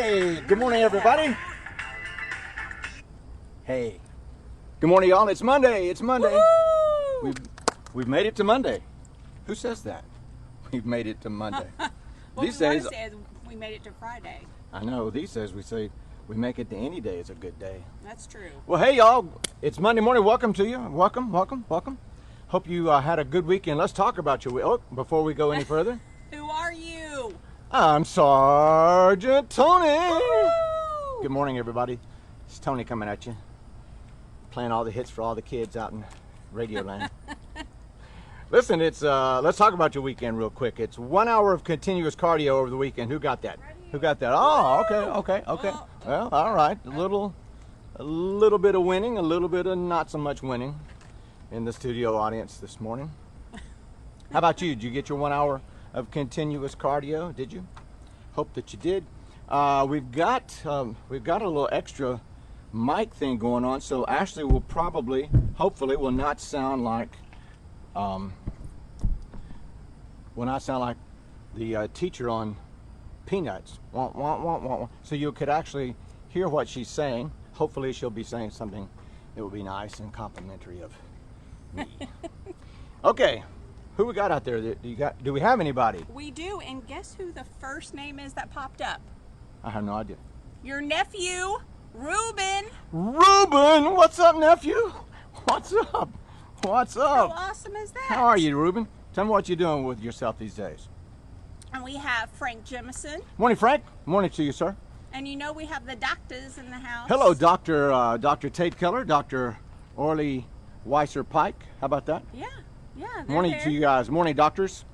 Hey, good morning, everybody. Hey, good morning, y'all. It's Monday. It's Monday. We've made it to Monday. Who says that? We've made it to Monday. Well, These days, we made it to Friday. I know. These days we say we make it to any day is a good day. That's true. Well, hey, y'all. It's Monday morning. Welcome to you. Welcome, welcome, welcome. Hope you had a good weekend. Let's talk about your week. Oh, before we go any further. Who are you? I'm Sergeant Tony. Woo! Good morning, everybody. It's Tony coming at you, playing all the hits for all the kids out in Radio Land. Listen, it's let's talk about your weekend real quick. It's 1 hour of continuous cardio over the weekend. Who got that? Who got that? Oh, okay. Well, all right. A little bit of winning, a little bit of not so much winning in the studio audience this morning. How about you? Did you get your 1 hour of continuous cardio? Did you? Hope that you did. We've got a little extra mic thing going on, so Ashley will probably, hopefully, will not sound like the teacher on Peanuts. Wah, wah, wah, wah, wah. So you could actually hear what she's saying. Hopefully, she'll be saying something that will be nice and complimentary of me. Okay. Who we got out there? Do we have anybody? We do, and guess who the first name is that popped up? I have no idea. Your nephew, Ruben. Ruben, what's up, nephew? What's up? What's up? How awesome is that? How are you, Ruben? Tell me what you're doing with yourself these days. And we have Frank Jemison. Morning, Frank. Morning to you, sir. And you know we have the doctors in the house. Hello, Dr. Tate Keller, Dr. Orly Weiser Pike. How about that? Yeah, Morning there. to you guys. Morning, doctors.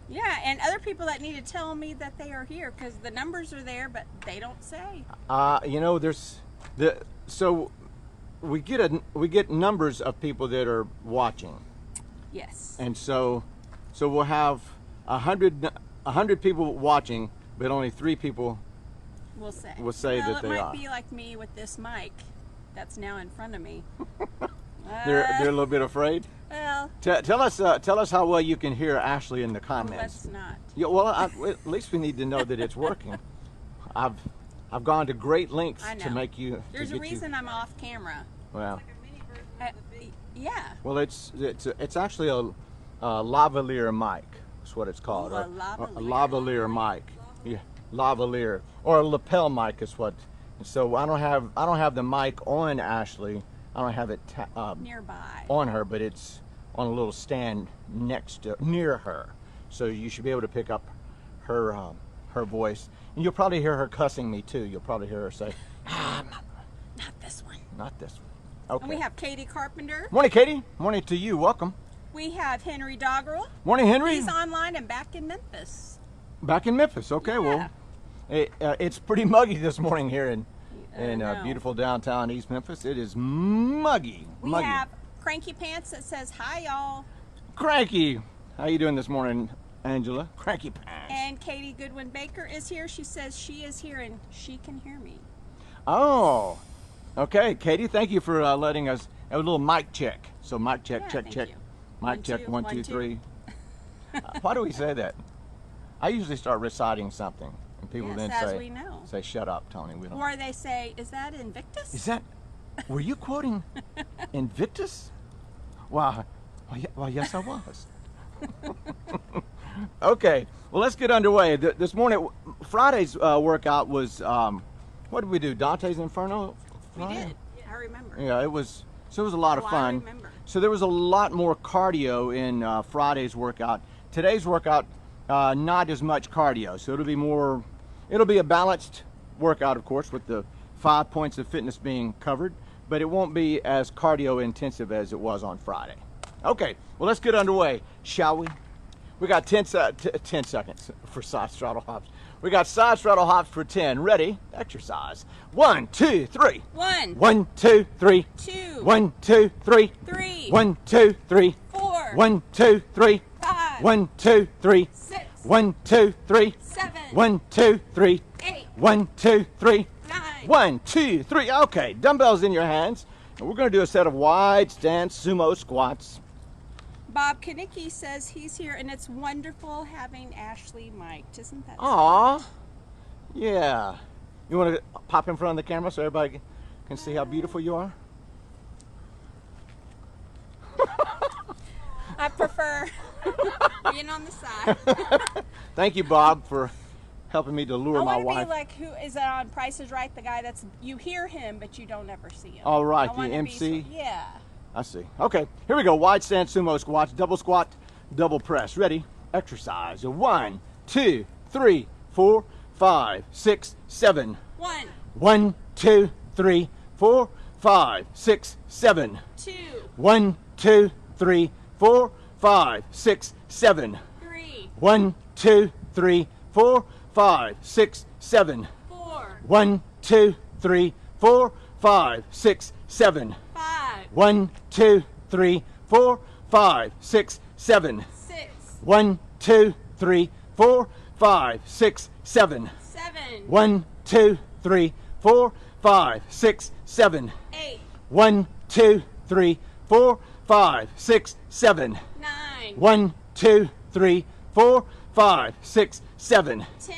Yeah, and other people that need to tell me that they are here because the numbers are there, but they don't say. So we get numbers of people that are watching. Yes. And so we'll have 100 people watching, but only 3 people We'll say that they are. It might be like me with this mic that's now in front of me. They're a little bit afraid. Well, tell us how well you can hear Ashley in the comments. let's not. Yeah, well, at least we need to know that it's working. I've gone to great lengths to make you. There's a reason I'm off camera. Well. It's like a mini version of the beat. Yeah. Well, it's actually a lavalier mic. That's what it's called. Ooh, a lavalier. A lavalier mic. Yeah, lavalier or a lapel mic is what. So I don't have the mic on Ashley. I don't have it nearby on her, but it's on a little stand near her. So you should be able to pick up her voice, and you'll probably hear her cussing me too. You'll probably hear her say, not this one. "Not this one." Okay. And we have Katie Carpenter. Morning, Katie. Morning to you. Welcome. We have Henry Doggerel. Morning, Henry. He's online and back in Memphis. Back in Memphis. Okay, Yeah. well, it's pretty muggy this morning here in know. beautiful downtown East Memphis. It is muggy. We have Cranky Pants that says, "Hi, y'all." Cranky. How you doing this morning, Angela? Cranky Pants. And Katie Goodwin Baker is here. She says she is here and she can hear me. Oh, okay, Katie. Thank you for letting us have a little mic check. So mic check, Yeah, check, thank check. you. Mic One, check. two, 1, one, 2, two. 3. Why do we say that? I usually start reciting something, and people Yes, then as say, we know. "Say shut up, Tony." We don't. Or they say, "Is that Invictus?" Is that? Were you quoting Invictus? Well, yes, I was. Okay, well, let's get underway. This morning, Friday's workout was, what did we do? Dante's Inferno? We Friday? did. I remember. Yeah, it was a lot of Oh, I fun. remember. So there was a lot more cardio in Friday's workout. Today's workout, not as much cardio. So it'll be a balanced workout, of course, with the 5 points of fitness being covered, but it won't be as cardio intensive as it was on Friday. Okay, well, let's get underway, shall we? We got 10 seconds for side straddle hops. We got side straddle hops for 10. Ready? Exercise. 1, 2, 3. 1, 1, 2, 3. 2, 1, 2, 3. 3, 1, 2, 3. 4, 1, 2, 3. 5, 1, 2, 3. 6, 1, 2, 3. 7, 1, 2, 3. 8, 1, 2, 3. 9. 1, 2, 3. Okay, dumbbells in your hands. And we're going to do a set of wide stance sumo squats. Bob Kanicki says he's here, and it's wonderful having Ashley mic'd. Isn't that Aw. Yeah. You want to pop in front of the camera so everybody can see how beautiful you are? I prefer being on the side. Thank you, Bob, for helping me to lure my I want wife. to be like, who is that on Price is Right? The guy that's, you hear him, but you don't ever see him. All right, I the wanna be MC. yeah. I see. Okay, here we go. Wide stance sumo squats, double squat, double press. Ready? Exercise. 1, 2, 3, 4, 5, 6, 7. 1, 1, 2, 3, 4, 5, 6, 7. 2, 1, 2, 3, 4, 5, 6, 7. 3, 1, 2, 3, 4, 5, 6, 7. 4, 1, 2, 3, 4, 5, 6, 7. 5, 1, 2, 3, 4, 5, 6, 7. 6, 1, 2, 3, 4, 5, 6, 7. 7, 1, 2, 3, 4, 5, 6, 7. 8, 1, 2, 3, 4, 5, 6, 7. 9, 1, 2, 3, 4, 5, 6, 7. 10,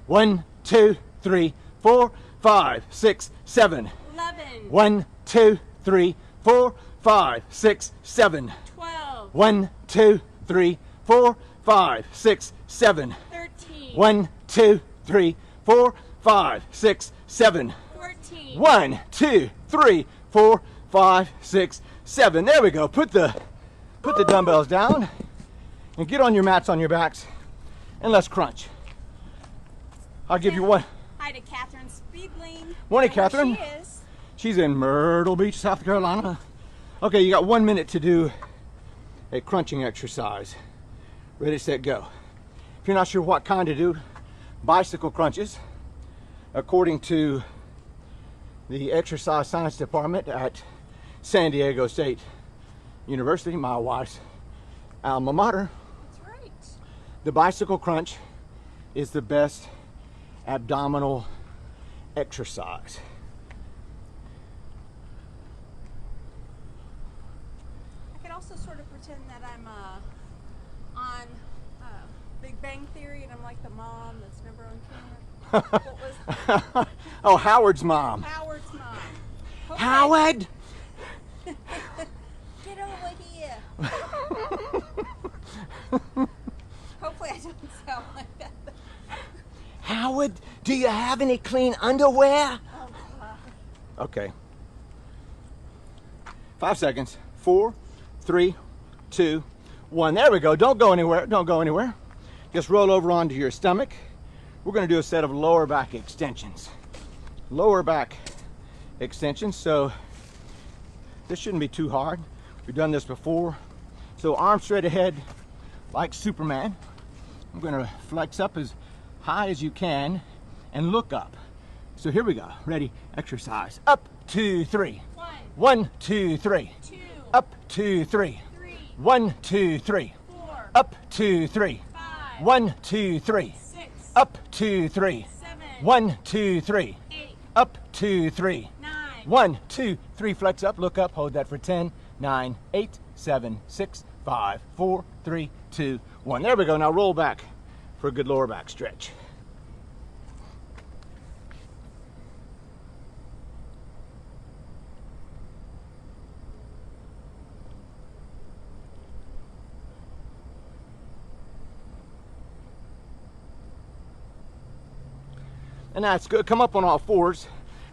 1, 2, 3, 4, 5, 6, 7. 11, 1, 2, 3, 4, 5, 6, 7. 12, 1, 2, 3, 4, 5, 6, 7. 13, 1, 2, 3, 4, 5, 6, 7. 14, 1, 2, 3, 4, 5, 6, 7. There we go. Put the dumbbells down and get on your mats on your backs and let's crunch. I'll give you one. Hi to Catherine Speedling. Morning, Know where Catherine. She is. She's in Myrtle Beach, South Carolina. Okay, you got 1 minute to do a crunching exercise. Ready, set, go. If you're not sure what kind to do, bicycle crunches, according to the exercise science department at San Diego State University, my wife's alma mater, That's right. the bicycle crunch is the best abdominal exercise. I could also sort of pretend that I'm on Big Bang Theory and I'm like the mom that's never on camera. What was Oh, Howard's mom. Howard's mom? Hopefully Howard! Get over here. Hopefully I don't sound like that. Howard, do you have any clean underwear? Oh, God. Okay. 5 seconds. 4, 3, 2, 1. There we go. Don't go anywhere. Don't go anywhere. Just roll over onto your stomach. We're going to do a set of lower back extensions. Lower back extensions. So this shouldn't be too hard. We've done this before. So arms straight ahead like Superman. I'm going to flex up as high as you can and look up. So here we go. Ready? Exercise. Up, 2, 3. 1, 2, 3. 2, Up, 2, 3. 3, 1, 2, 3. 4, Up, 2, 3. 5, 1, 2, 3. 6, Up, 2, 3. 7, 1, 2, 3. 8, Up, 2, 3. 9, 1, 2, 3. Flex up, look up, hold that for 10, 9, 8, 7, 6, 5, 4, 3, 2, 1. There we go. Now roll back for a good lower back stretch. And that's good. Come up on all fours.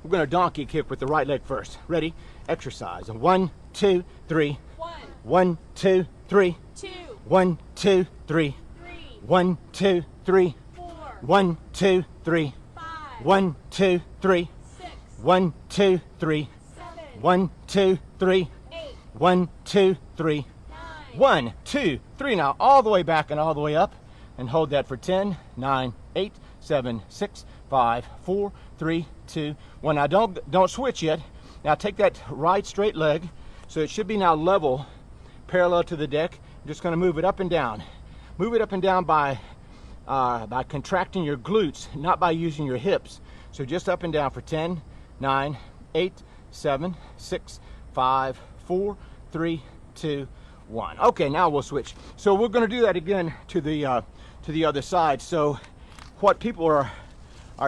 We're going to donkey kick with the right leg first. Ready? Exercise. 1, 2, 3. 1, 1, 2, 3. 2, 1, 2, 3. 3, 1, 2, 3. 4, 1, 2, 3. 5, 1, 2, 3. 6, 1, 2, 3. 7, 1, 2, 3. 8, 1, 2, 3. 9, 1, 2, 3. Now all the way back and all the way up. And hold that for 10, 9, 8, 7, 6, 5, 4, 3, 2, 1. Now don't switch yet. Now take that right straight leg. So it should be now level, parallel to the deck. I'm just going to move it up and down. Move it up and down by contracting your glutes, not by using your hips. So just up and down for 10, 9, 8, 7, 6, 5, 4, 3, 2, 1. Okay, now we'll switch. So we're going to do that again to the other side. So what people are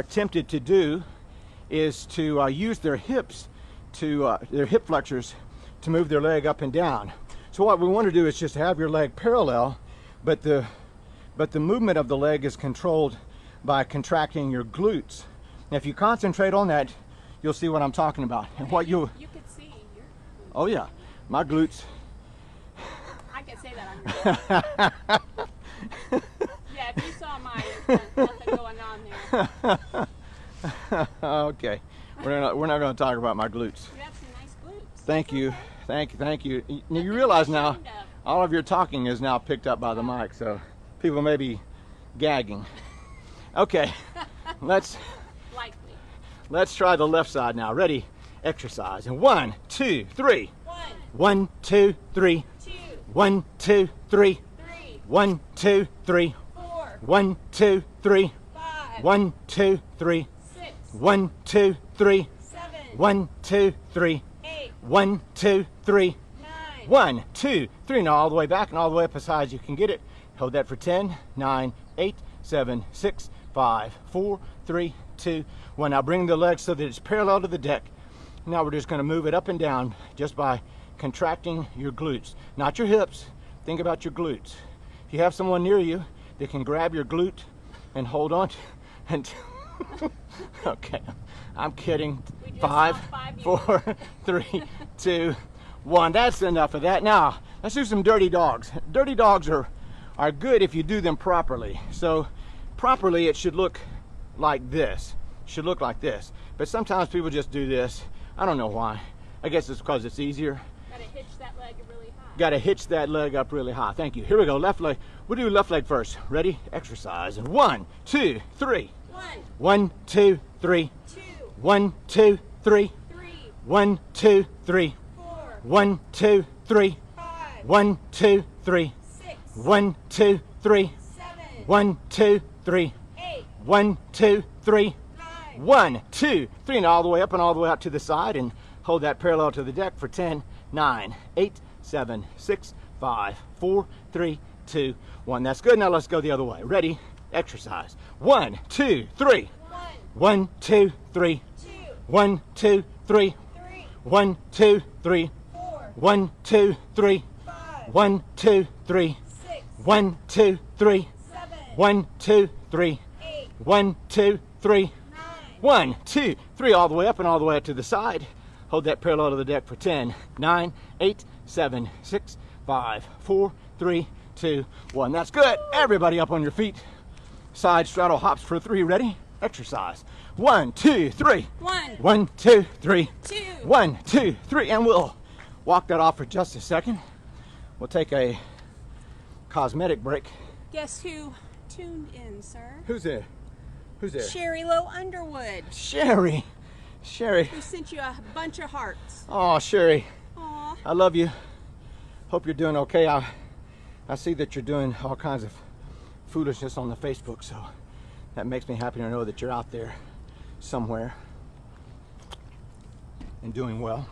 tempted to do is to use their hips, their hip flexors, to move their leg up and down. So what we want to do is just have your leg parallel, but the movement of the leg is controlled by contracting your glutes. Now, if you concentrate on that, you'll see what I'm talking about. And what you could see your glutes. Oh yeah, my glutes. I can say that on your Yeah, if you saw mine, there's nothing going on there. Okay, we're not going to talk about my glutes. You have some nice glutes. Thank you, thank you. You realize now, all of your talking is now picked up by the mic, so people may be gagging. Okay, let's try the left side now. Ready? Exercise. And 1, 2, 3. 1, 2, 3. 1, 2, 3. 1, 2, 3. 1, 2, 3. 1, 2, 3. 1, 2, 3. 1, 2, 3. 1, 2, 3. 1, 2, 3. Now all the way back and all the way up as high as you can get it. Hold that for 10, 9, 8, 7, 6, 5, 4, 3, 2, 1. Now bring the legs so that it's parallel to the deck. Now we're just going to move it up and down just by contracting your glutes, not your hips. Think about your glutes. If you have someone near you that can grab your glute and hold on and okay, I'm kidding. 5, 4, 3, 2, 1. That's enough of that. Now let's do some dirty dogs. Dirty dogs are good if you do them properly. So properly, it should look like this. Should look like this. But sometimes people just do this. I don't know why. I guess it's because it's easier. Gotta hitch that leg really high. Gotta hitch that leg up really high. Thank you. Here we go. Left leg. We'll do left leg first. Ready? Exercise. And 1, 2, 3. 1, 2, 3. 1, 2, 3. 1, 2, 3. 1, 2, 3. 1, 2, 3. 1, 2, 3. 1, 2, 3. 1, 2, 3. 1, 2, 3. Now all the way up and all the way out to the side and hold that parallel to the deck for 10, 9, 8, 7, 6, 5, 4, 3, 2, 1. That's good. Now let's go the other way. Ready? Exercise. 1, 2, 3. 1, 2, 3. 1, 2, 3. 1, 2, 3. 1, 2, 3. 1, 2, 3. 1, 2, 3. 1, 2, 3. 1, 2, 3. 1, 2, 3. All the way up and all the way up to the side. Hold that parallel to the deck for 10, 9, 8, 7, 6, 5, 4, 3, 2, 1. That's good. Everybody up on your feet. Side straddle hops for 3. Ready? Exercise. 1, 2, 3. 1, 2, 3. 1, 2, 3. And we'll walk that off for just a second. We'll take a cosmetic break. Guess who tuned in, sir? Who's there? Who's there? Sherry Lowe Underwood. Sherry. Sherry. Who sent you a bunch of hearts. Oh, Sherry. Aw. I love you. Hope you're doing okay. I see that you're doing all kinds of foolishness on the Facebook, so that makes me happy to know that you're out there somewhere and doing well.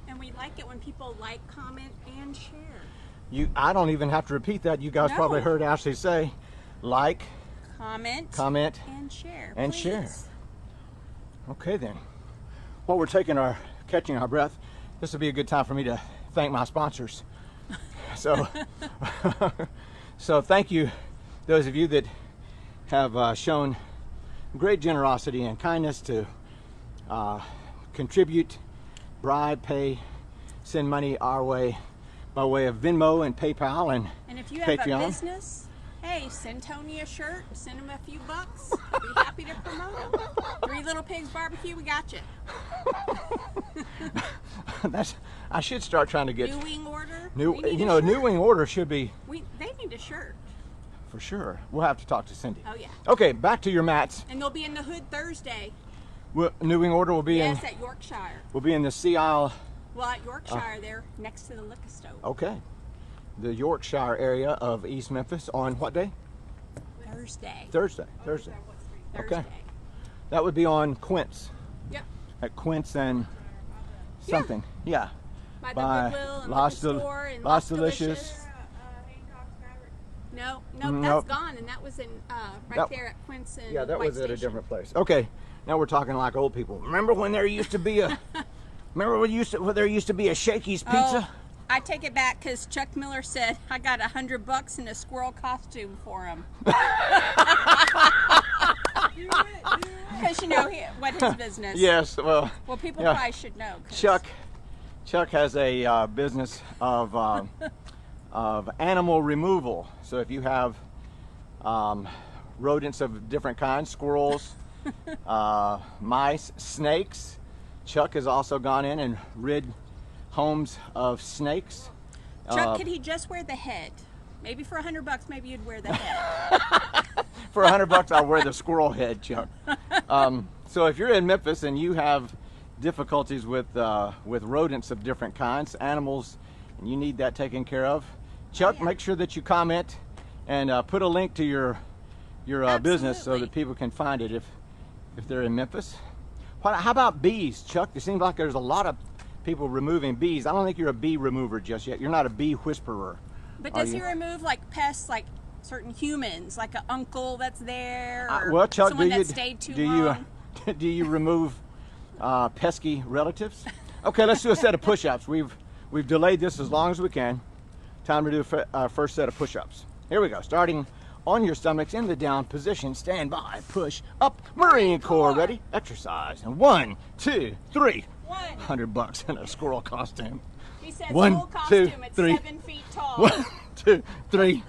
And we like it when people like, comment, and share. I don't even have to repeat that. You guys probably heard Ashley say, like, comment, and share. And please. share. Okay then. While we're catching our breath, this would be a good time for me to thank my sponsors. So, so thank you, those of you that have shown great generosity and kindness to contribute, bribe, pay, send money our way by way of Venmo and PayPal and if you Patreon. have a business, hey, send Tony a shirt, send him a few bucks. Be happy to promote him. 3 Little Pigs Barbecue, we got you. I should start trying to get New wing order. New wing order should be. They need a shirt. For sure. We'll have to talk to Cindy. Oh yeah. Okay, back to your mats. And they'll be in the hood Thursday. New wing order will be in. Yes, at Yorkshire. We'll be in the Sea Isle. Well, at Yorkshire, they're next to the liquor store. Okay. The Yorkshire area of East Memphis on what day? Thursday. Thursday. Okay. That would be on Quince. Yep. At Quince and something. Yeah. By the Goodwill and liquor store and Las Delicious. No, that's gone, and that was in right there at Quince and yeah, that White was at a Station. different place. Okay, Now we're talking like old people. Remember when there used to be a when there used to be a Shakey's Pizza? Oh, I take it back because Chuck Miller said I got $100 in a squirrel costume for him. Because you know what his business. Yes, well. Well, people yeah. probably should know. Chuck has a business of animal removal. So if you have rodents of different kinds, squirrels, mice, snakes, Chuck has also gone in and rid homes of snakes. Chuck, could he just wear the head? Maybe for $100, maybe you'd wear the head. For $100, I'll wear the squirrel head, Chuck. So if you're in Memphis and you have difficulties with rodents of different kinds, animals, and you need that taken care of, Chuck, make sure that you comment and put a link to your business so that people can find it if they're in Memphis. How about bees, Chuck? It seems like there's a lot of people removing bees. I don't think you're a bee remover just yet. You're not a bee whisperer. But does he remove like pests, like certain humans, like an uncle that's there, or well, Chuck, someone that stayed too long? Do you remove pesky relatives? Okay, let's do a set of push-ups. We've delayed this as long as we can. Time to do our first set of push-ups. Here we go. Starting on your stomachs in the down position. Stand by. Push up. Marine Corps. Ready? Exercise. And 1, 2, 3. $100 in a squirrel costume. He said 1, full costume 2, at 3. 7 feet tall. 1, 2, 3.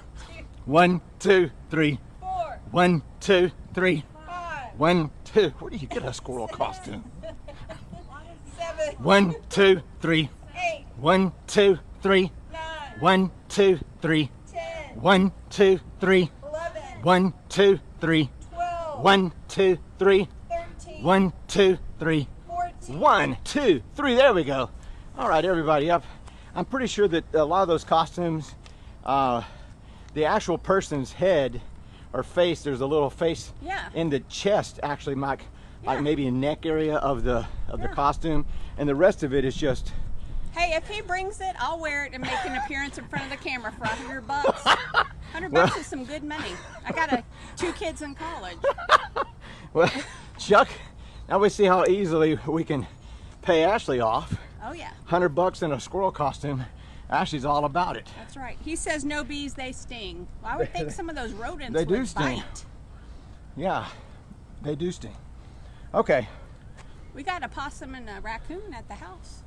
1, 2, 3. 4. 1, 2, 3. 5. 1, 2. Where do you get a squirrel costume? 7. 1, 2, 3. 8. 1, 2, 3. 9. 1, 2, 3. 10. 1, 2, 3. 11. 1, 2, 3. 12. 1, 2, 3. 13. 1, 2, 3. 14. 1, 2, 3. There we go. All right, everybody up. I'm pretty sure that a lot of those costumes, the actual person's head or face, there's a little face in the chest, actually, like maybe a neck area of the costume, and the rest of it is just. Hey, if he brings it, I'll wear it and make an appearance in front of the camera for $100. $100 is some good money. I got 2 kids in college. Well, Chuck, now we see how easily we can pay Ashley off. Oh yeah. $100 in a squirrel costume. Ashley's all about it. That's right. He says no bees, they sting. Well, I would think some of those rodents they do would sting. bite. Yeah, they do sting. Okay. We got a possum and a raccoon at the house,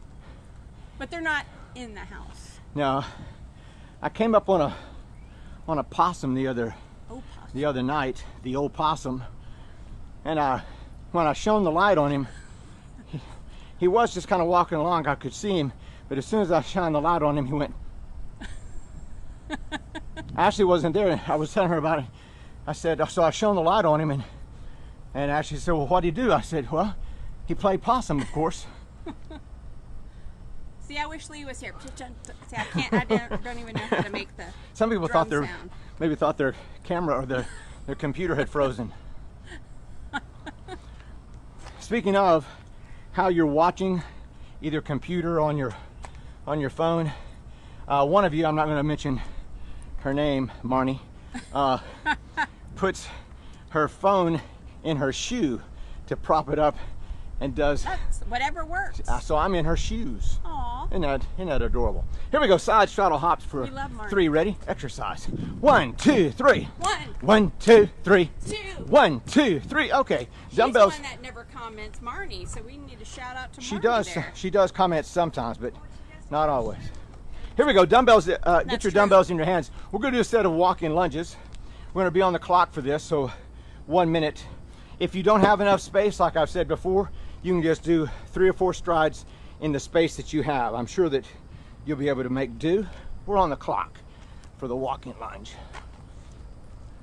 but they're not in the house. Now, I came up on a possum the other night, the old possum, and when I shone the light on him, he was just kind of walking along. I could see him, but as soon as I shined the light on him, he went. Ashley wasn't there. I was telling her about it. I said, so I shone the light on him, and Ashley said, well, what did he do? I said, well, he played possum, of course. See, I wish Lee was here. See, I can't. I don't even know how to make the. Some people drum thought sound. maybe thought their camera or their computer had frozen. Speaking of how you're watching, either computer on your phone, one of you, I'm not going to mention her name, Marnie, puts her phone in her shoe to prop it up and does whatever works. So I'm in her shoes. Aww. Isn't that adorable? Here we go, side straddle hops for We love Marnie. 3. Ready? Exercise. 1, 2, 3. 1. 1, 2, 3. 2. 1, 2 3. Okay. She's Dumbbells. the one that never comments, Marnie. So we need to shout out to Marnie. She does. There. She does comment sometimes, but not always. Here we go. Dumbbells. Get your true. dumbbells in your hands. We're going to do a set of walking lunges. We're going to be on the clock for this, so 1 minute. If you don't have enough space, like I've said before, you can just do 3 or 4 strides in the space that you have. I'm sure that you'll be able to make do. We're on the clock for the walking lunge.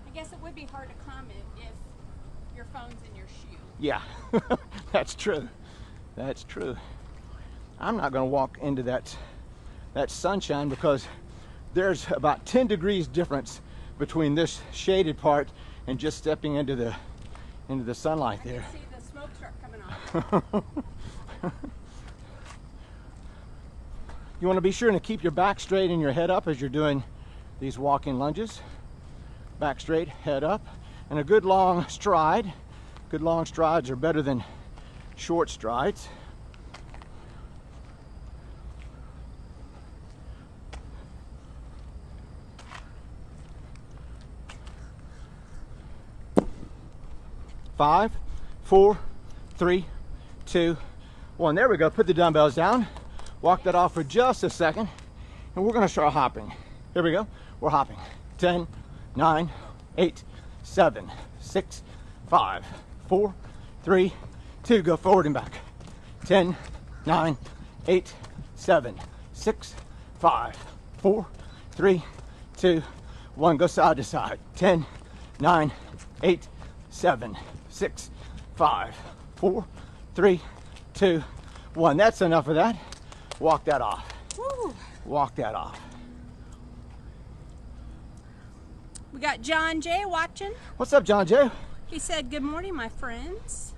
I guess it would be hard to comment if your phone's in your shoe. Yeah, that's true. That's true. I'm not going to walk into that sunshine because there's about 10 degrees difference between this shaded part and just stepping into the sunlight there. I can see the smoke truck coming off. You want to be sure to keep your back straight and your head up as you're doing these walking lunges. Back straight, head up, and a good long stride. Good long strides are better than short strides. Five, 4, 3, 2, 1. There we go. Put the dumbbells down. Walk that off for just a second. And we're going to start hopping. Here we go. We're hopping. 10, 9, 8, 7, 6, 5, 4, 3, 2. Go forward and back. 10, 9, 8, 7, 6, 5, 4, 3, 2, 1. Go side to side. 10, 9, 8, 7, 6, 5, 4, 3, 2, 1. That's enough of that. Walk that off. Woo. Walk that off. We got John Jay watching. What's up, John Jay? He said, "Good morning, my friends."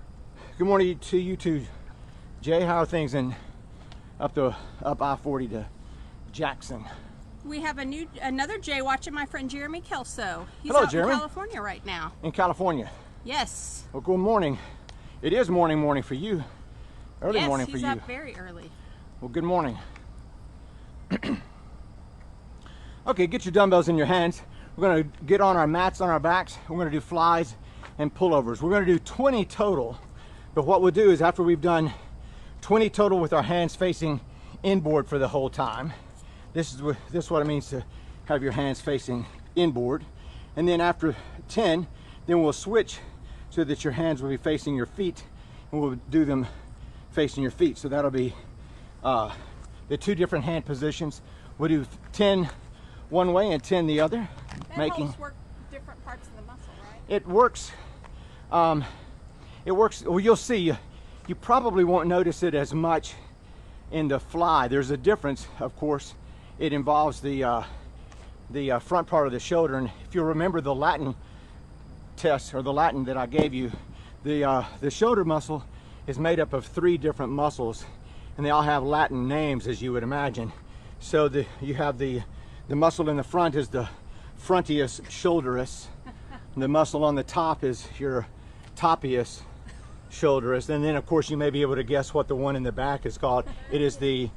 Good morning to you too, Jay. How are things in up I-40 to Jackson? We have another Jay watching, my friend Jeremy Kelso. He's Hello, out Jeremy. in California right now. In California. Yes. Well, good morning. It is morning for you. Early Yes, morning for he's you. up very early. Well, good morning. Okay, get your dumbbells in your hands. We're going to get on our mats on our backs. We're going to do flies and pullovers. We're going to do 20 total. But what we'll do is after we've done 20 total with our hands facing inboard for the whole time, this is what it means to have your hands facing inboard. And then after 10, then we'll switch so that your hands will be facing your feet, and we'll do them facing your feet. So that'll be the two different hand positions. We'll do 10 one way and 10 the other. That helps work different parts of the muscle, right? It works. It works. Well, you'll see. You probably won't notice it as much in the fly. There's a difference, of course. It involves the front part of the shoulder, and if you remember the Latin test or the Latin that I gave you, the shoulder muscle is made up of 3 different muscles, and they all have Latin names, as you would imagine. So you have the muscle in the front is the frontius shoulderus. The muscle on the top is your topius shoulderus, and then of course you may be able to guess what the one in the back is called. It is the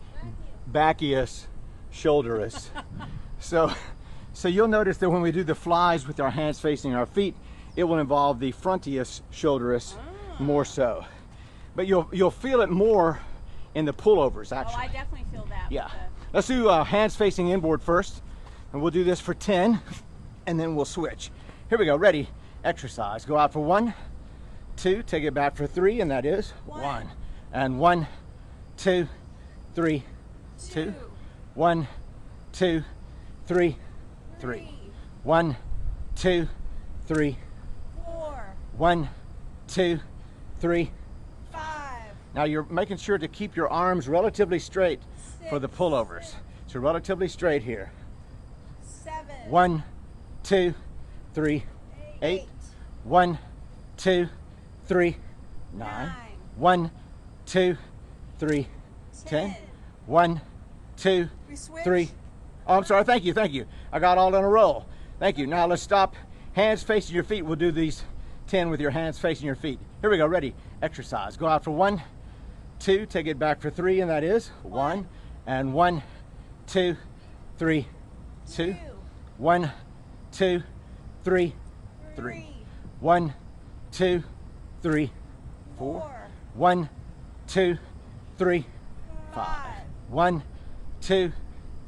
bacchius shoulderus. So you'll notice that when we do the flies with our hands facing our feet, it will involve the frontius shoulderus more so. But you'll feel it more in the pullovers, actually. Oh, I definitely feel that. Yeah. Let's do hands facing inboard first, and we'll do this for 10, and then we'll switch. Here we go. Ready? Exercise. Go out for 1, 2. Take it back for 3, and that is 1. And 1, 2, 3, 2. 1, 2, 3, 3. 1, 2, 3, 4. 1, 2, 3, 5. Now you're making sure to keep your arms relatively straight for the pullovers. So relatively straight here. 7. 1, 2, 3, 8. 1, 2, 3, 9. 1, 2, 3, 10. 1, 2, 3. Oh, I'm sorry. Thank you. I got all in a row. Thank you. Now let's stop. Hands facing your feet. We'll do these 10 with your hands facing your feet. Here we go. Ready? Exercise. Go out for 1, 2. Take it back for 3, and that is 1. And 1, 2, 3, 2. 1, 2, 3, 3. 1, 2, 3, 4. 1, 2, 3, 5. 1, 2,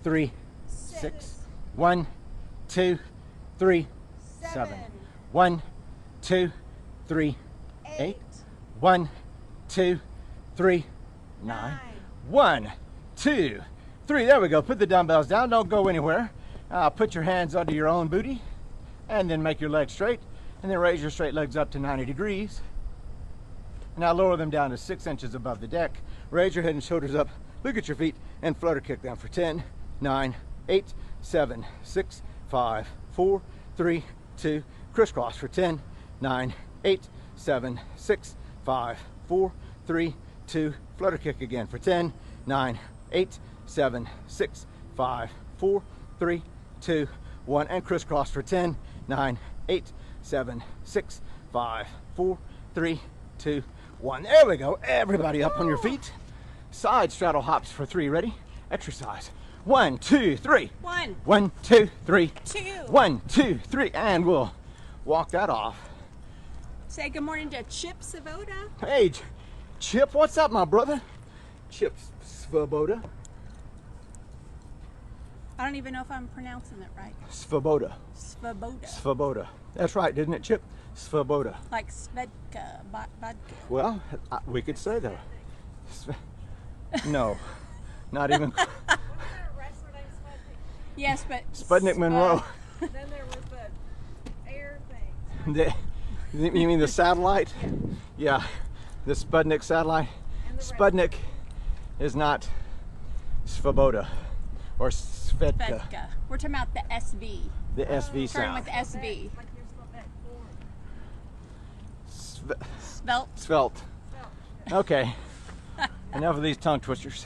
3, 6. 1, 2, 3, 7. 1, 2, 3, 8. 1, 2, 3, 9. 1, 2, 3. There we go. Put the dumbbells down. Don't go anywhere. Put your hands under your own booty, and then make your legs straight, and then raise your straight legs up to 90 degrees. Now lower them down to 6 inches above the deck. Raise your head and shoulders up. Look at your feet and flutter kick them for 10, 9, 8, 7, 6, 5, 4, 3, 2. Crisscross for 10, 9, 8, 7, 6, 5, 4, 3, 2. Flutter kick again for 10, 9, 8, 7, 6, 5, 4, 3, 2, 1. And crisscross for 10, 9, 8, 7, 6, 5, 4, 3, 2, 1. There we go. Everybody up on your feet. Side straddle hops for 3. Ready? Exercise. 1, 2, 3. 1. 1, 2, 3. 2. 1, 2, 3. And we'll walk that off. Say good morning to Chip Savoda. Hey, Chip, what's up, my brother? Chip Svoboda. I don't even know if I'm pronouncing it right. Svoboda. Svoboda. Svoboda. That's right, didn't it, Chip? Svoboda. Like Svedka, vodka. Well, we could say that. No, not even. Yes, but Sputnik Monroe. Then there was the air thing. You mean the satellite? Yeah, the Sputnik satellite. Sputnik is not Svoboda or Svedka. Svedka. We're talking about the SV. The SV Starting sound. with the SV. Like you're still back forward. Svelte. Svelte. Okay. Enough of these tongue twisters.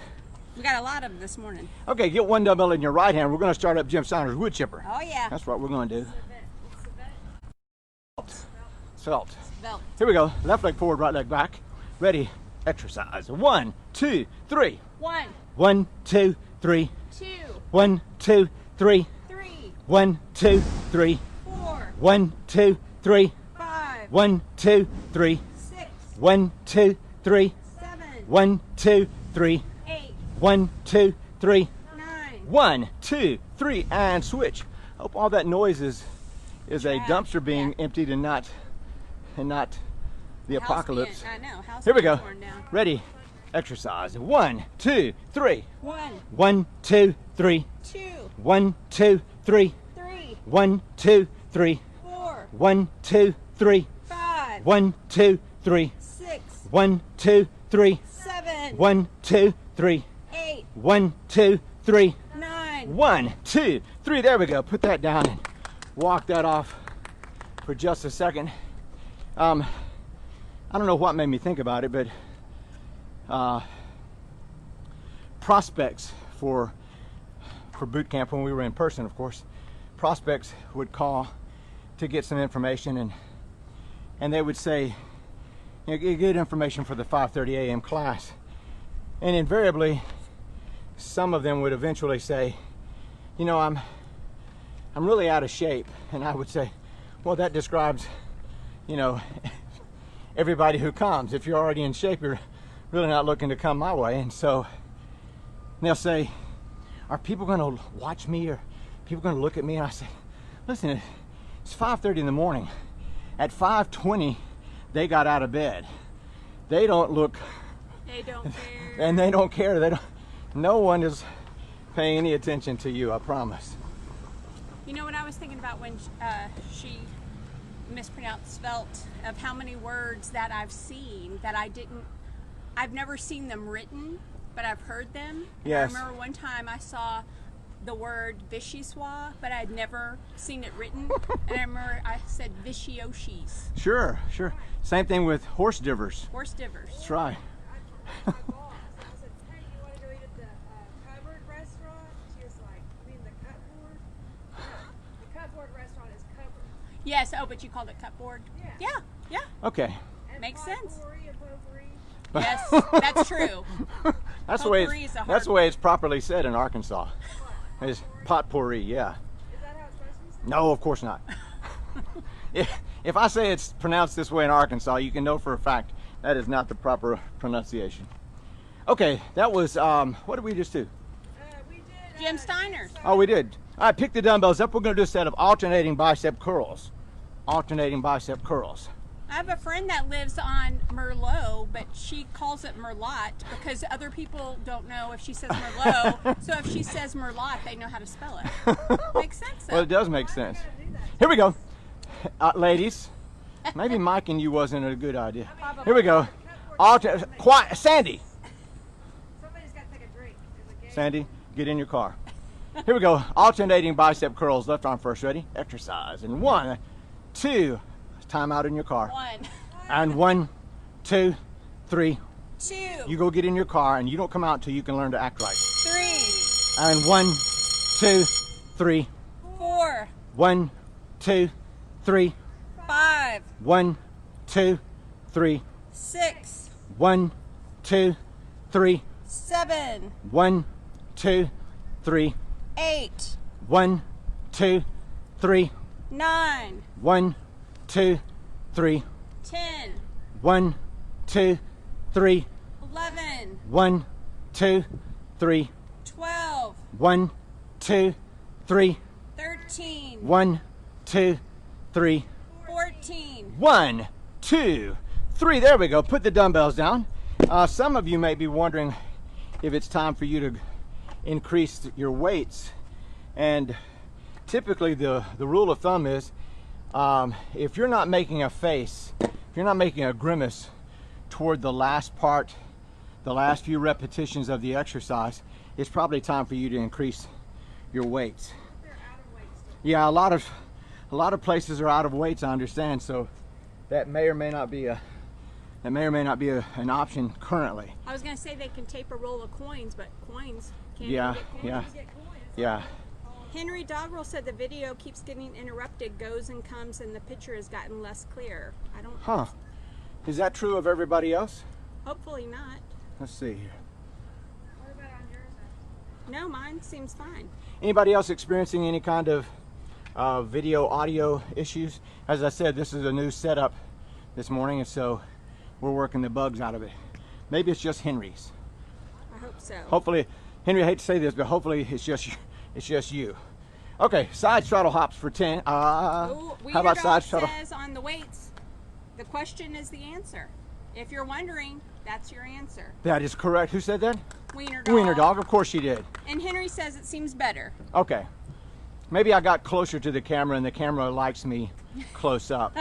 We got a lot of them this morning. Okay, get one dumbbell in your right hand. We're going to start up Jim Saunders' wood chipper. Oh yeah. That's what we're going to do. Svelte. Svelte. Here we go. Left leg forward, right leg back. Ready. Exercise. 1, 2, 3. 1, 1, 2, 3. 2, 1, 2, 3. 3, 1, 2, 3. 4, 1, 2, 3. 5, 1, 2, 3. 6, 1, 2, 3. 7, 1, 2, 3. 8, 1, 2, 3. 9. 1, 2, 3, and switch. Hope all that noise is a Trash, dumpster being yeah. emptied and not the House apocalypse. being- I know. House Here we being go. torn down. Ready. Exercise. 1, 2, 3. 1, 1, 2, 3. 2, 1, 2, 3. 3, 1, 2, 3. 4, 1, 2, 3. 5, 1, 2, 3. 6, 1, 2, 3. 7, 1, 2, 3. 8, 1, 2, 3. 9. 1, 2, 3. There we go. Put that down and walk that off for just a second. I don't know what made me think about it, but prospects for boot camp when we were in person, of course, prospects would call to get some information, and they would say, you know, get information for the 5:30 a.m. class, and invariably some of them would eventually say, you know, I'm really out of shape. And I would say, well, that describes, you know, everybody who comes. If you're already in shape, you're really not looking to come my way. And so they'll say, are people going to watch me, or people going to look at me? And I say, listen, it's 5:30 in the morning. At 5:20 they got out of bed. They don't look, They don't care. and they don't care. No one is paying any attention to you, I promise. You know what I was thinking about when she mispronounced svelte, of how many words that I've seen that I've never seen them written, but I've heard them. Yes. I remember one time I saw the word Vichyssoise, but I'd never seen it written. And I remember I said Vicioshis, Sure. Same thing with horse divers. horse divers. That's right. My boss, I said, hey, you want to go eat at the cupboard restaurant? She was like, you mean the cupboard? No, the cupboard restaurant is covered. Yes, oh, but you called it cupboard? Yeah. Yeah, Okay. And Makes sense. potpourri and potpourri. yes, that's true. That's the way Potpourri is a hard that's the way it's properly said in Arkansas. It's potpourri, yeah. Is that how it's supposed to be said? No, of course not. If I say it's pronounced this way in Arkansas, you can know for a fact that is not the proper pronunciation. Okay, that was what did we just do? We did. Jim Steiner's. Oh, we did. All right, pick the dumbbells up. We're going to do a set of alternating bicep curls. Alternating bicep curls. I have a friend that lives on Merlot, but she calls it Merlot because other people don't know if she says Merlot. So if she says Merlot, they know how to spell it. Makes sense, though. Well, it does make sense. Here we go. Ladies, maybe Mike and you wasn't a good idea. Here we go. Quiet. Sandy. Somebody's got to take a drink. There's a game. Sandy, get in your car. Here we go. Alternating bicep curls. Left arm first. Ready? Exercise. And 1, 2. Time out in your car. 1, And 1, 2, 3. 2, You go get in your car, and you don't come out until you can learn to act right. 3, And 1, 2, 3. 4, 1, 2, 3. 5, 1, 2, 3. 6, 1, 2, 3. 7, 1, 2, 3. 8, 1, 2, 3. 9, 1, 2, 3. 10, 1, 2, 3. 11, 1, 2, 3. 12, 1, 2, 3. 13, 1, 2, 3. 14. 1, 2, 3. There we go. Put the dumbbells down. Some of you may be wondering if it's time for you to increase your weights. And typically the rule of thumb is if you're not making a face, if you're not making a grimace toward the last part, the last few repetitions of the exercise, it's probably time for you to increase your weights. They're out of weight still. Yeah, a lot of places are out of weights, I understand, so that may or may not be an option currently. I was going to say they can tape a roll of coins, but coins can't Yeah, even get coins. yeah, You get coins. yeah. Henry Doggerel said the video keeps getting interrupted, goes and comes, and the picture has gotten less clear. I don't. Huh. Is that true of everybody else? Hopefully not. Let's see here. What about on yours? No, mine seems fine. Anybody else experiencing any kind of video, audio issues? As I said, this is a new setup this morning, and so we're working the bugs out of it. Maybe it's just Henry's. I hope so. Hopefully, Henry, I hate to say this, but hopefully it's just you. Okay, side straddle hops for 10. Ooh, How Wiener about Dog side straddle? says on the weights, the question is the answer. If you're wondering, that's your answer. That is correct. Who said that? Wiener Dog. Wiener Dog. Of course she did. And Henry says it seems better. Okay. Maybe I got closer to the camera and the camera likes me close up.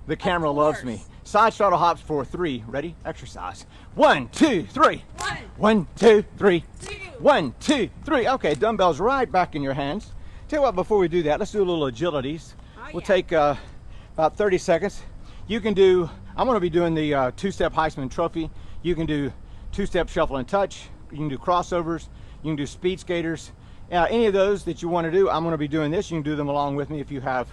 The camera loves me. course. Side straddle hops for 3. Ready? Exercise. 1, 2, 3. 1, 1, 2, 3. 2, 1, 2, 3. Okay, dumbbells right back in your hands. Tell you what, before we do that, let's do a little agilities. Oh, We'll yeah. take about 30 seconds. You can do, I'm going to be doing the two-step Heisman Trophy. You can do two-step shuffle and touch. You can do crossovers. You can do speed skaters. Any of those that you want to do, I'm going to be doing this. You can do them along with me if you have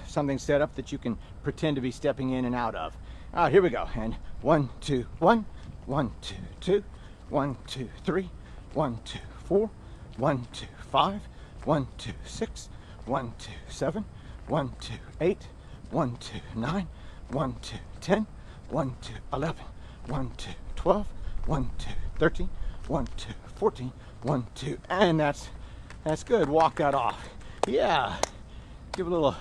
something set up that you can pretend to be stepping in and out of. All right, here we go. And 1, 2, 1, 1, 2, 2, 1, 2, 3, 1, 2, 4, 1, 2, 5, 1, 2, 6, 1, 2, 7, 1, 2, 8, 1, 2, 9, 1, 2, 10, 1, 2, 11, 1, 2, 12, 1, 2, 13, 1, 2, 14, 1, 2, and that's good. Walk that off. Yeah. Give a little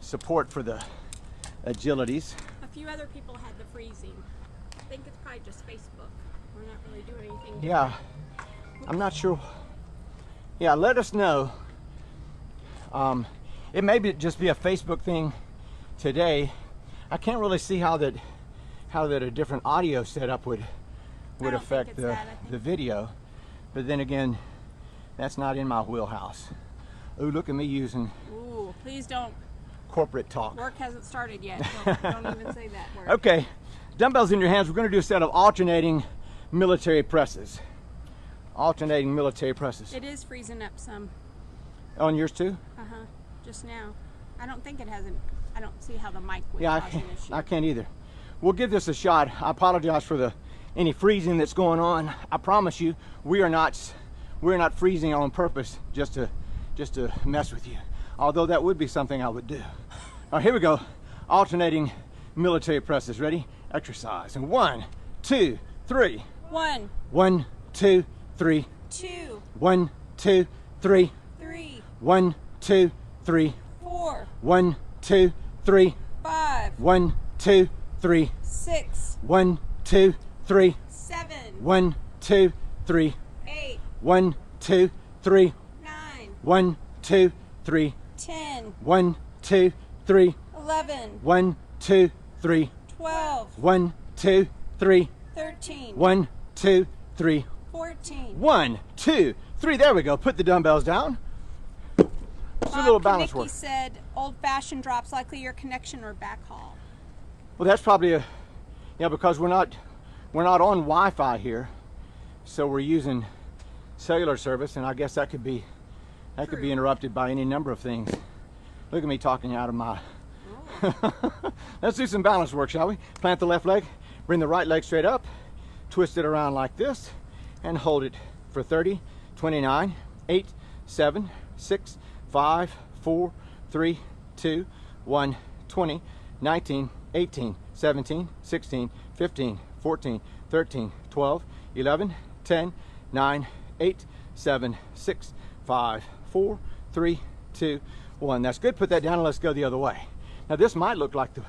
support for the agilities. A few other people had the freezing. I think it's probably just Facebook. We're not really doing anything. Yeah. I'm not sure. Yeah, let us know. It may just be a Facebook thing today. I can't really see how that a different audio setup would don't affect think it's that. I think- the video. But then again, that's not in my wheelhouse. Ooh, look at me using Ooh, please don't. corporate talk. Work hasn't started yet. Don't even say that word. Okay, dumbbells in your hands. We're going to do a set of alternating military presses. Alternating military presses. It is freezing up some. On yours too? Uh-huh. Just now. I don't think it hasn't. I don't see how the mic would Yeah, cause an issue. I can't either. We'll give this a shot. I apologize for any freezing that's going on. I promise you, we're not freezing on purpose just to mess with you. Although that would be something I would do. All right, here we go. Alternating military presses. Ready? Exercise. And 1, 2, 3. 1, 1, 2, 3. 2, 1, 2, 3. 3, 1, 2, 3. 4, 1, 2, 3. 5, 1, 2, 3. 6, 1, 2, 3. 7, 1, 2, 3. 8, 1, 2, 3. 9, 1, 2, 3. 10, 1, 2, 3. 11, 1, 2, 3. 12, 1, 2, 3. 13, 1, 2, 3. 14. 1, 2, 3. There we go. Put the dumbbells down. Just a little balance Kanicki work. said old-fashioned drops, likely your connection or backhaul. Well, that's probably because we're not on Wi-Fi here, so we're using cellular service, and I guess that could be True. interrupted by any number of things. Look at me talking out of my Let's do some balance work, shall we? Plant the left leg, bring the right leg straight up, twist it around like this, and hold it for 30, 29, 8, 7, 6, 5, 4, 3, 2, 1, 20, 19, 18, 17, 16, 15, 14, 13, 12, 11, 10, 9, 8, 7, 6, 5, 4, 3, 2, 1. That's good. Put that down and let's go the other way. Now this might look like the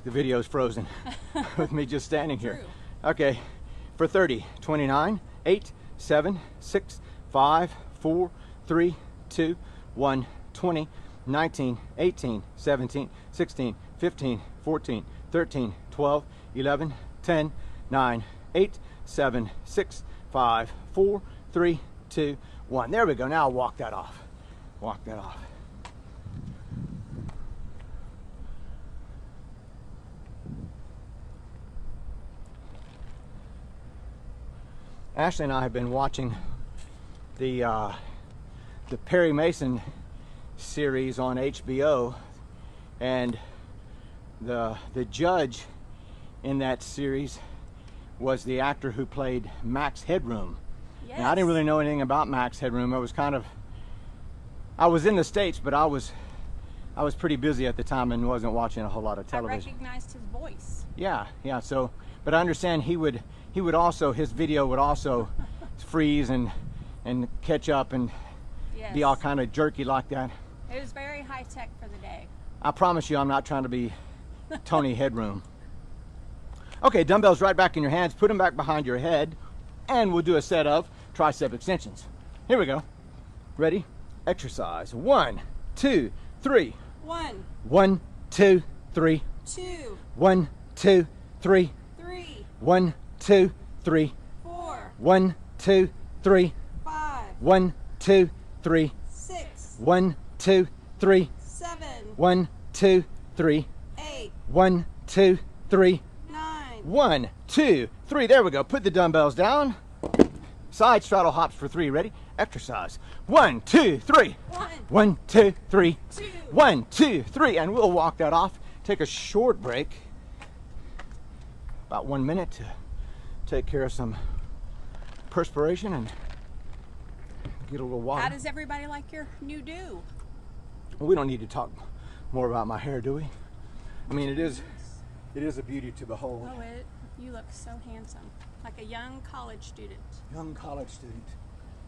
video's frozen with me just standing here. True. Okay, for 30, 29, 8, 7, 6, 5, 4, 3, 2, 1, 20, 19, 18, 17, 16, 15, 14, 13, 12, 11, 10, 9, 8, 7, 6, 5, 4, 3, 2, 1. There we go. Now walk that off. Walk that off. Ashley and I have been watching the Perry Mason series on HBO, and the judge in that series was the actor who played Max Headroom. Yes. Now, I didn't really know anything about Max Headroom. I was in the States, but I was pretty busy at the time and wasn't watching a whole lot of television. I recognized his voice. Yeah. So, but I understand his video would also freeze and catch up and Yes. be all kind of jerky like that. It was very high tech for the day. I promise you, I'm not trying to be Tony Headroom. Okay, dumbbells right back in your hands. Put them back behind your head, and we'll do a set of tricep extensions. Here we go. Ready? Exercise. 1, 2, 3. 1, 1, 2, 3. 2, 1, 2, 3. 3, 1, 2, 3. 4, 1, 2, 3. 5, 1, 2, 3. 6, 1, 2, 3. 7, 1, 2, 3. 8, 1, 2, 3. 9, 1, 2, 3. There we go. Put the dumbbells down. Side straddle hops for 3. Ready? Exercise. 1, 2, 3. 1, 1, 2, 3. 2, 1, 2, 3. And we'll walk that off. Take a short break. About 1 minute to take care of some perspiration and get a little water. How does everybody like your new do? We don't need to talk more about my hair, do we? I mean, it is a beauty to behold. Oh, you look so handsome. Like a young college student. Young college student.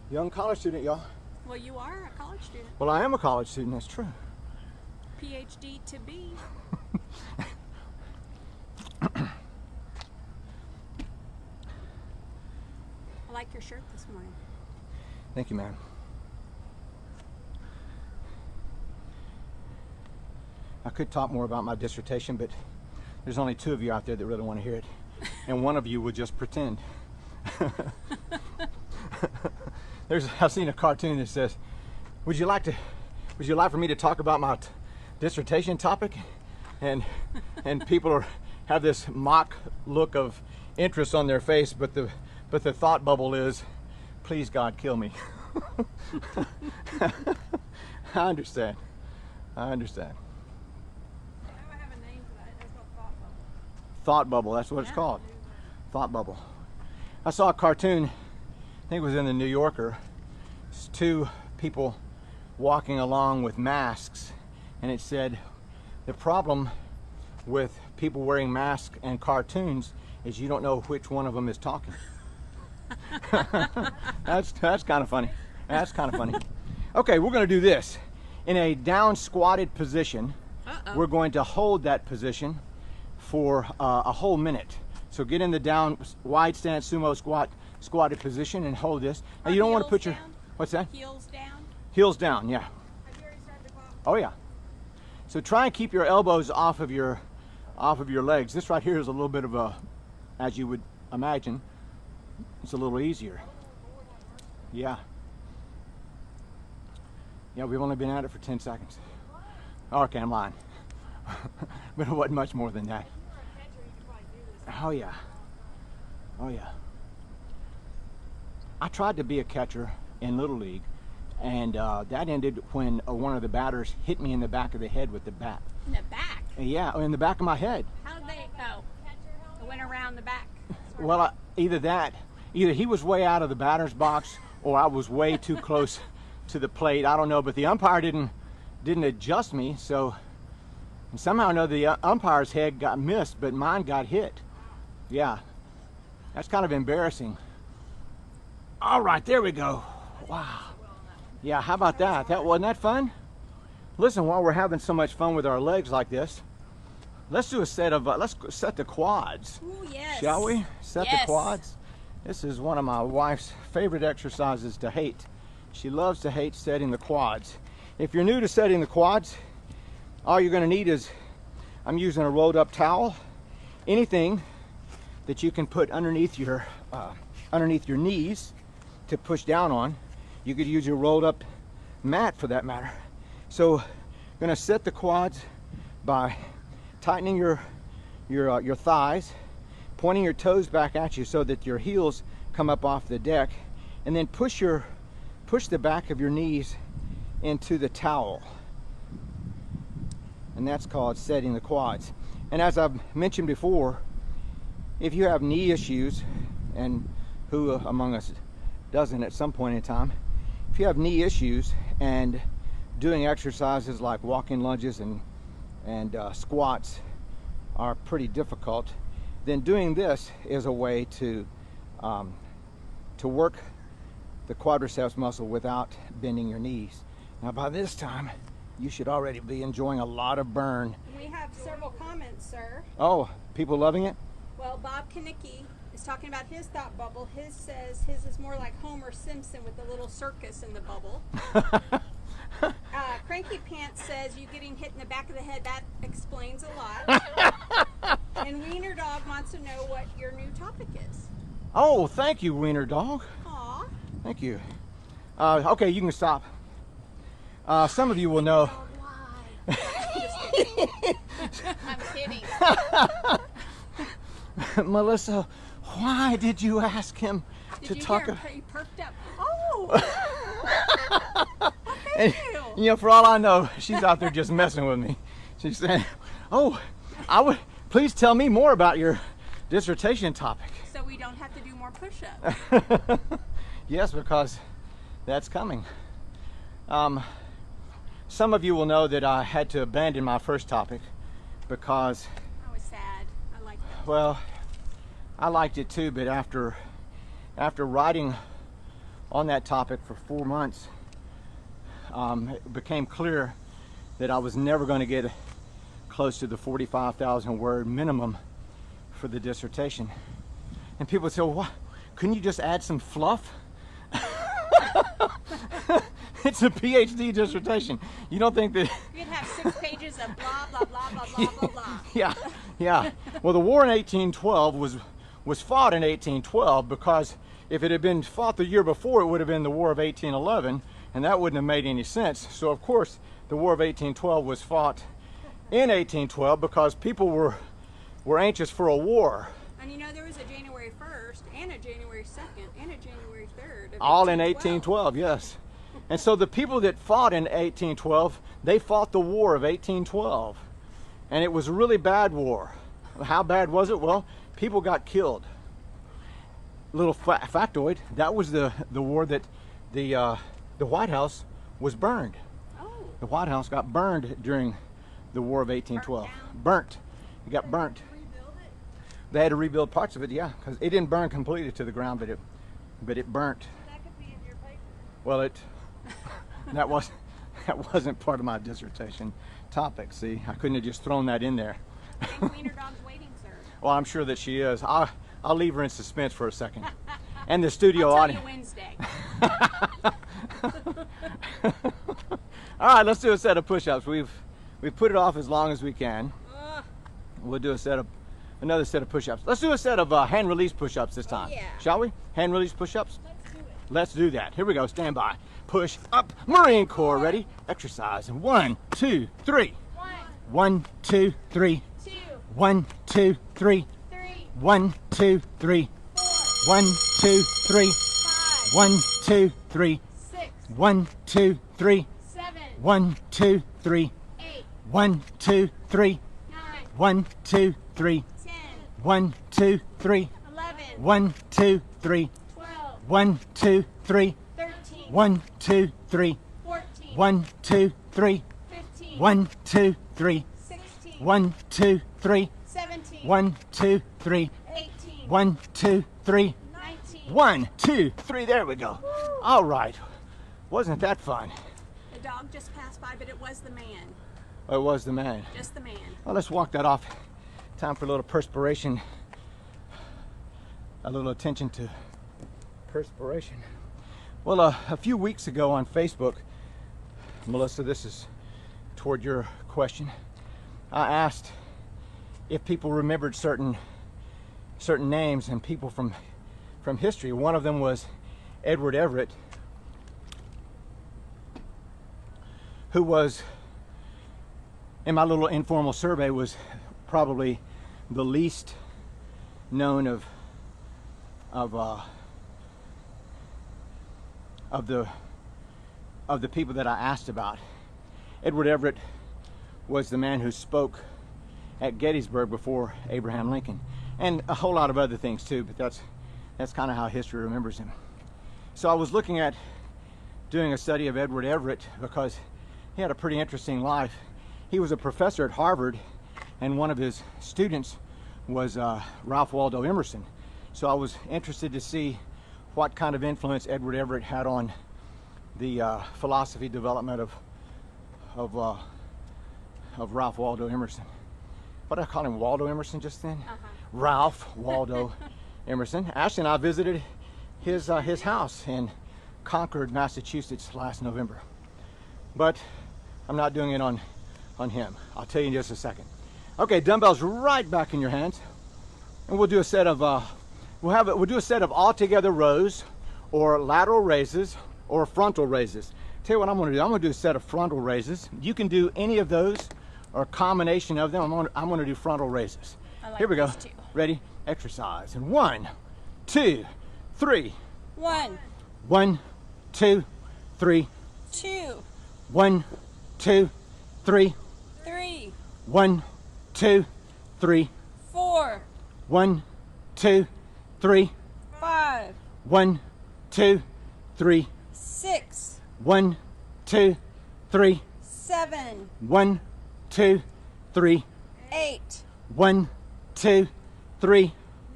Young college student, y'all. Well, you are a college student. Well, I am a college student, that's true. Ph.D. to be. I like your shirt this morning. Thank you, ma'am. I could talk more about my dissertation, but there's only 2 of you out there that really want to hear it. And one of you would just pretend. I've seen a cartoon that says, would you like for me to talk about my dissertation topic? And people have this mock look of interest on their face, but the thought bubble is, please God, kill me. I understand. Now I have a name for that. It's called thought bubble. Thought bubble, that's what it's called. Thought bubble. I saw a cartoon, I think it was in the New Yorker. It's 2 people walking along with masks, and it said, the problem with people wearing masks and cartoons is you don't know which one of them is talking. That's kind of funny. That's kind of funny. Okay, we're going to do this. In a down squatted position, we're going to hold that position for a whole minute. So get in the down wide stance sumo squatted position and hold this. Now you don't want to put your, what's that? Heels down. Heels down, yeah. Have you already started the clock? Oh yeah. So try and keep your elbows off of your legs. This right here is a little bit of a, as you would imagine, it's a little easier. Yeah. Yeah, we've only been at it for 10 seconds. Okay, I'm lying. But it wasn't much more than that. If you were a catcher, you could probably do this. Oh yeah. Oh yeah. I tried to be a catcher in Little League And that ended when one of the batters hit me in the back of the head with the bat. In the back? Yeah, in the back of my head. How did they, it went around the back. Well, either he was way out of the batter's box or I was way too close to the plate. I don't know, but the umpire didn't adjust me, so somehow or another the umpire's head got missed, but mine got hit. Yeah, that's kind of embarrassing. All right, there we go. Wow. Yeah, how about that? Wasn't that fun? Listen, while we're having so much fun with our legs like this, let's do a set of, let's set the quads. Ooh, yes. Shall we? Set Yes. the quads. This is one of my wife's favorite exercises to hate. She loves to hate setting the quads. If you're new to setting the quads, all you're going to need is, I'm using a rolled up towel, anything that you can put underneath your knees to push down on. You could use your rolled up mat for that matter. So I'm going to set the quads by tightening your thighs, pointing your toes back at you so that your heels come up off the deck, and then push the back of your knees into the towel. And that's called setting the quads. And as I've mentioned before, if you have knee issues, and who among us doesn't at some point in time, if you have knee issues and doing exercises like walking lunges and squats are pretty difficult, then doing this is a way to work the quadriceps muscle without bending your knees. Now by this time, you should already be enjoying a lot of burn. We have several comments, sir. Oh, people loving it? Well, Bob Kanicki is talking about his thought bubble. His says his is more like Homer Simpson with the little circus in the bubble. Cranky Pants says you getting hit in the back of the head, that explains a lot. And Wiener Dog wants to know what your new topic is. Oh, thank you, Wiener Dog. Aw. Thank you. Okay, you can stop. Some of you will know. Why? Just kidding. I'm kidding. Melissa, why did you ask him to talk? He perked up. Oh. And, you. you know, for all I know, she's out there just messing with me. She's saying, "Oh, please tell me more about your dissertation topic." So we don't have to do more push-ups. Yes, because that's coming. Some of you will know that I had to abandon my first topic because, I was sad. I liked it. well, I liked it too, but after writing on that topic for 4 months, it became clear that I was never going to get close to the 45,000 word minimum for the dissertation. And people would say, well, couldn't you just add some fluff? It's a Ph.D. dissertation. You don't think that... You'd have 6 pages of blah, blah, blah, blah, blah, blah, blah. Yeah, yeah. Well, the war in 1812 was fought in 1812 because if it had been fought the year before, it would have been the War of 1811, and that wouldn't have made any sense. So, of course, the War of 1812 was fought in 1812 because people were anxious for a war. And you know, there was a January 1st and a January 2nd and a January 3rd. All in 1812, yes. And so the people that fought in 1812, they fought the War of 1812. And it was a really bad war. How bad was it? Well, people got killed. Little factoid, that was the war that the White House was burned. Oh. The White House got burned during the War of 1812. Burnt. It got burnt. Rebuild it? They had to rebuild parts of it, yeah, because it didn't burn completely to the ground, but it burnt. That could be in your paper. Well, that wasn't part of my dissertation topic. See, I couldn't have just thrown that in there. I think Wiener Dog's waiting, sir. Well, I'm sure that she is. I'll leave her in suspense for a second. And the studio I'll audience. tell you Wednesday. All right, let's do a set of push-ups. We've put it off as long as we can. We'll do another set of push-ups. Let's do a set of hand release push-ups this time. Yeah. Shall we? Hand release push-ups? Let's do it. Let's do that. Here we go. Stand by. Push up. Marine Corps. Ready? Exercise. 1, 2, 3. 1, 2, 3. 2, 1, 2, 3. 3, 1, 2, 3. 4, 1, 2, 3. 5, 1, 2, 3. 6, 1, 2, 3. 7, 1, 2, 3. 8, 1, 2, 3. 9, 1, 2, 3. 10, 1, 2, 3. 11, 1, 2, 3. 12, 1, 2, 3. 13, 1, 2, 3. 14, 1, 2, 3. 15, 1, 2, 3. 16, 1, 2, 3. 17, 1, 2, 3. 18, 1, 2, 3. 19. 1, 2, 3. There we go. All right. Wasn't that fun? The dog just passed by, but it was the man. Oh, it was the man. Just the man. Well, let's walk that off. Time for a little perspiration. A little attention to perspiration. Well, a few weeks ago on Facebook, Melissa, this is toward your question. I asked if people remembered certain names and people from history. One of them was Edward Everett, who was, in my little informal survey, was probably the least known of the people that I asked about. Edward Everett was the man who spoke at Gettysburg before Abraham Lincoln, and a whole lot of other things too, but that's kind of how history remembers him. So I was looking at doing a study of Edward Everett because he had a pretty interesting life. He was a professor at Harvard, and one of his students was Ralph Waldo Emerson. So I was interested to see what kind of influence Edward Everett had on the philosophy development of Ralph Waldo Emerson. What did I call him? Waldo Emerson just then? Ralph Waldo Emerson. Ashley and I visited his house in Concord, Massachusetts last November. But I'm not doing it on him. I'll tell you in just a second. Okay, dumbbells right back in your hands, and we'll do a set of we'll do a set of all-together rows, or lateral raises, or frontal raises. Tell you what I'm going to do. I'm going to do a set of frontal raises. You can do any of those or a combination of them. I'm going to do frontal raises. I like Here we go. those too. Ready? Exercise. And 1, 2, 3. 1, 1, 2, 3. 2, 1, 2, 3. 3, 1, 2, 3. 4, 1, 2, 3. 5, 1, 2, 3. 6, 1, 2, 3. 7, 1, 2, 3. 8, 1, 2, 3.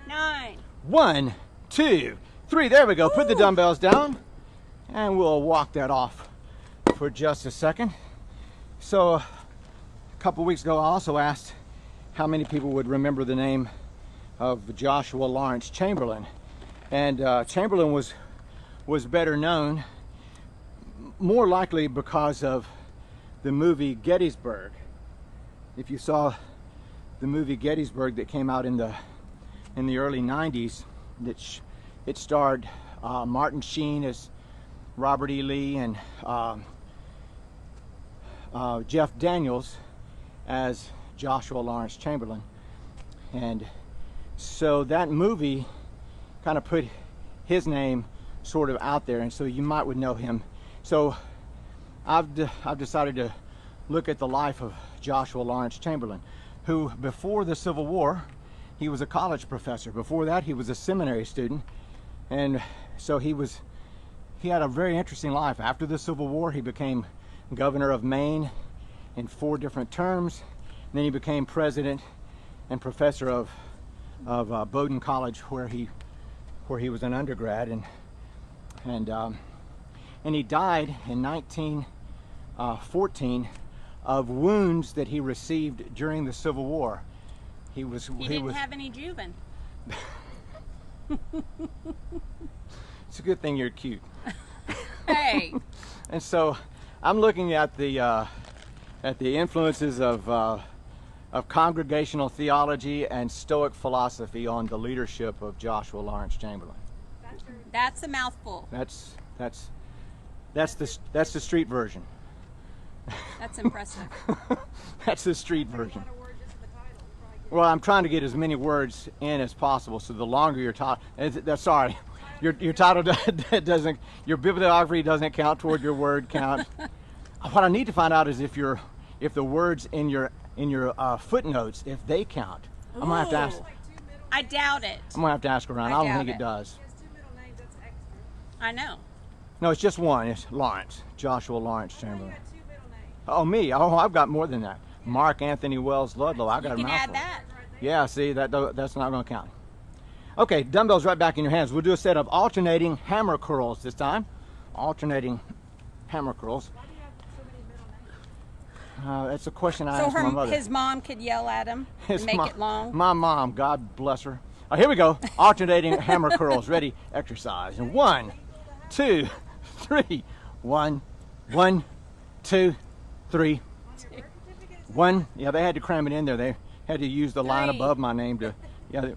9. 1, 2, 3. There we go. Put the dumbbells down, and we'll walk that off for just a second. So a couple weeks ago, I also asked how many people would remember the name of Joshua Lawrence Chamberlain, and Chamberlain was better known, more likely because of the movie Gettysburg. If you saw the movie Gettysburg that came out in the early 90s, it starred Martin Sheen as Robert E. Lee and Jeff Daniels as Joshua Lawrence Chamberlain. And so that movie kind of put his name sort of out there, and so you might would know him. So I've decided to look at the life of Joshua Lawrence Chamberlain, who before the Civil War, he was a college professor. Before that, he was a seminary student, and so he had a very interesting life. After the Civil War, he became governor of Maine in 4 different terms, and then he became president and professor of Bowdoin College, where he was an undergrad, and he died in 1914 of wounds that he received during the Civil War. He didn't have any Juven. It's a good thing you're cute. Hey. And so I'm looking at the influences of congregational theology and Stoic philosophy on the leadership of Joshua Lawrence Chamberlain. That's a mouthful. That's the street version. That's impressive. That's the street version. Well, I'm trying to get as many words in as possible, so the longer you're talking, sorry, your title doesn't, your bibliography doesn't count toward your word count. What I need to find out is if the words in your footnotes, if they count. I'm gonna have to ask. Ooh. I doubt it. I'm gonna have to ask around. I don't think it does. He has 2 middle names, that's extra. I know. No, it's just one. It's Lawrence, Joshua Lawrence I know you Chamberlain. got 2 middle names. Oh, me? Oh, I've got more than that. Mark Anthony Wells Ludlow. I got You a can add mouthful. that. Yeah, see, that's not going to count. Okay, dumbbells right back in your hands. We'll do a set of alternating hammer curls this time. Alternating hammer curls. Why do you have so many middle names? That's a question I So asked my mother. his mom could yell at him and make it long. My mom, God bless her. Here we go. Alternating hammer curls. Ready? Exercise. And 1, 2, 3. 1, 2, 3. 1. Yeah, they had to cram it in there. They had to use the line 3. above my name to. Yeah, they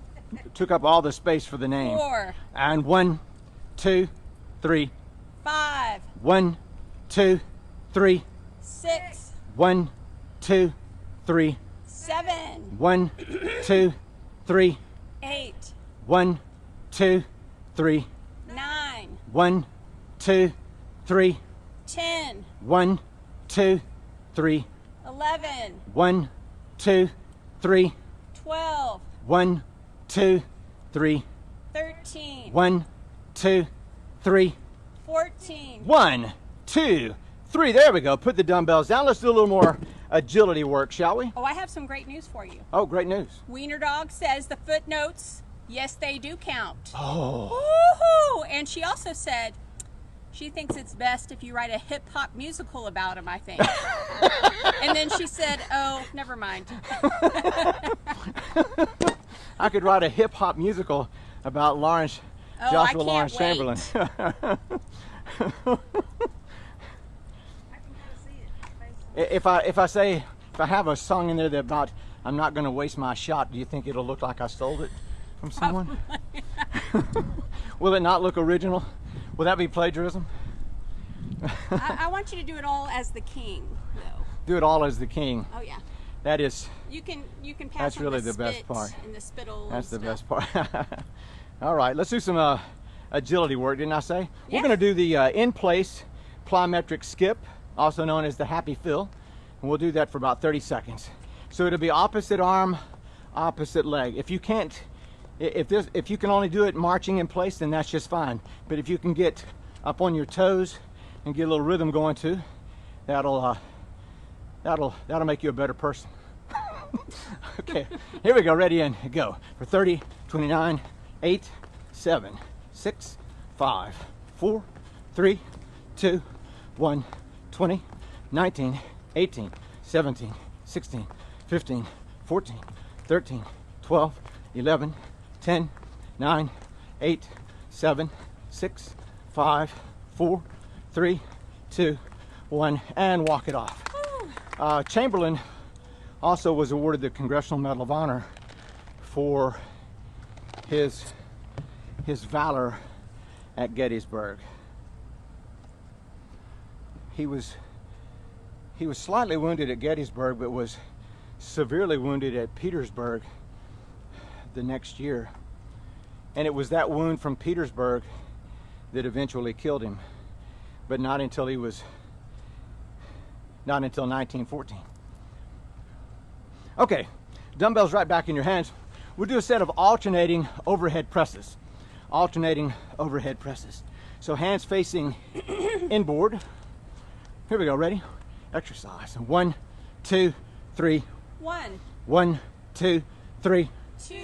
took up all the space for the name. 4. And 1, 2, 3. 5. 1, 2, 3. 6. 1, 2, 3. 7. 1, 2, 3. 8. 1, 2, 3. 9. 1, 2, 3. 10. 1, 2, 3. 11. 1, 2, 3. 12. 1, 2, 3. 13. 1, 2, 3. 14. 1, 2, 3. There we go. Put the dumbbells down. Let's do a little more agility work, shall we? Oh, I have some great news for you. Oh, great news. Wiener Dog says the footnotes, yes, they do count. Oh. Woohoo! And she also said she thinks it's best if you write a hip hop musical about him, I think. And then she said, oh, never mind. I could write a hip hop musical about Lawrence, Oh, Joshua I Lawrence can't Chamberlain. I can kind of see it. If I have a song in there that about I'm not going to waste my shot, do you think it'll look like I stole it from someone? Will it not look original? Will that be plagiarism? I want you to do it all as the king, though. Do it all as the king. Oh yeah. That is, You can pass That's on really the the best spit part. and the spittle. that's the and best stuff. part. All right, let's do some agility work, didn't I say? Yeah. We're going to do the in-place plyometric skip, also known as the happy fill. And we'll do that for about 30 seconds. So it'll be opposite arm, opposite leg. If you can't, if you can only do it marching in place, then that's just fine. But if you can get up on your toes and get a little rhythm going too, that'll make you a better person. Okay, here we go. Ready and go for 30, 29, 8, 7, 6, 5, 4, 3, 2, 1, 20, 19, 18, 17, 16, 15, 14, 13, 12, 11, 10, 9, 8, 7, 6, 5, 4, 3, 2, 1, and walk it off. Chamberlain also was awarded the Congressional Medal of Honor for his valor at Gettysburg. He was slightly wounded at Gettysburg, but was severely wounded at Petersburg the next year. And it was that wound from Petersburg that eventually killed him, but not until 1914. Okay, dumbbells right back in your hands. We'll do a set of alternating overhead presses. Alternating overhead presses. So hands facing inboard. Here we go, ready? Exercise. 1, 2, 3. 1, 1, 2, 3. 2,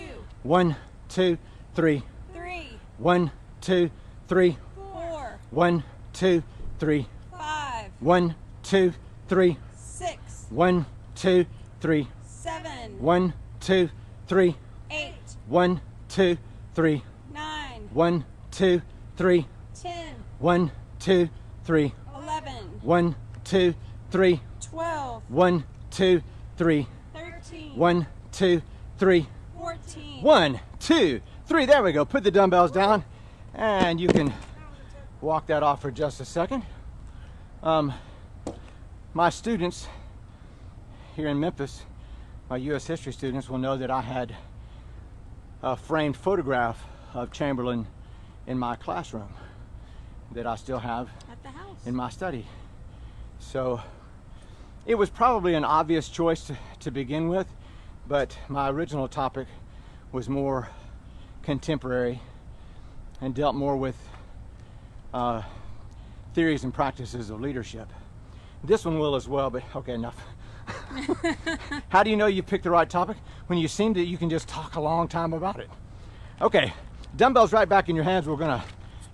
1, 2, 3. 3, 1, 2, 3. 4, 1, 2, 3. 5, 1, 2, 3. 6, 1, 2, 3. 7, 1, 2, 3. 8, 1, 2, 3. 9, 1, 2, 3. 10, 1, 2, 3. 11, 1, 2, 3. 12, 1, 2, 3. 13, 1, 2, 3. 14. 1, 2, 3. There we go. Put the dumbbells down, and you can walk that off for just a second. My students here in Memphis, my U.S. history students, will know that I had a framed photograph of Chamberlain in my classroom that I still have At the house. in my study. So it was probably an obvious choice to begin with, but my original topic was more contemporary and dealt more with theories and practices of leadership. This one will as well, but okay, enough. How do you know you picked the right topic? When you seem that you can just talk a long time about it. Okay, dumbbells right back in your hands. We're gonna